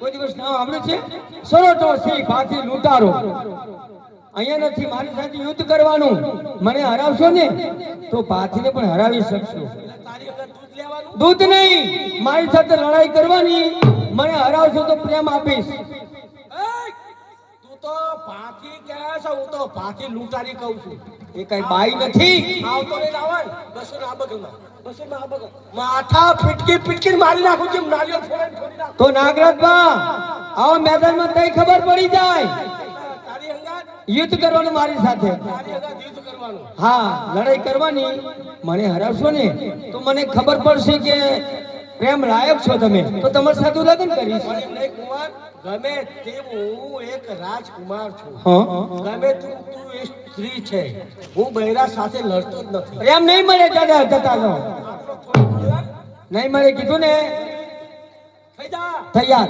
કોઈ દિવસ નામ સાંભળ્યું છે? સરોટો સિંહ ભાથી લૂંટારો. અહીંયા નથી મારી સાથે યુદ્ધ કરવાનું. મને હરાવશો ને તો ભાથીને પણ હરાવી શકશો. દૂધ નહીં, મારી સાથે લડાઈ કરવાની. મને હરાવશો તો પ્રેમ આપીશ. તું તો ભાથી કહે છે, હું તો ભાથી લૂંટારી કહું છું. એ કઈ બાઈ નથી. આવતો નહીં આવન બસો ના બગમાં બસો ના બગ માથા ફીટકી ફીટકી મારી નાખું છું. નારિયેળ ફોડીને ફોડી નાખું. તો નાગરાજબા આવા મેદાનમાં તઈ ખબર પડી જાય. તારી હંગાત યુદ્ધ કરવાનું મારી સાથે. તારી હંગાત યુદ્ધ કરવાનું. હા, લડાઈ કરવાની. મને હરાવશો ને તો મને ખબર પડશે કે પ્રેમ લાયક છો તમે. તો તમારી સાથે લગ્ન કરીશ. પણ એમ નહીં કુમાર, ગમે તે હું એક રાજકુમાર છું. હા, ગમે તું એક સ્ત્રી છે. હું બૈરા સાથે લડતો જ નથી. પ્રેમ નહીં મળે દાદા જતા રહો. નહીં મળે કીધું ને. થઈ જા. તૈયાર.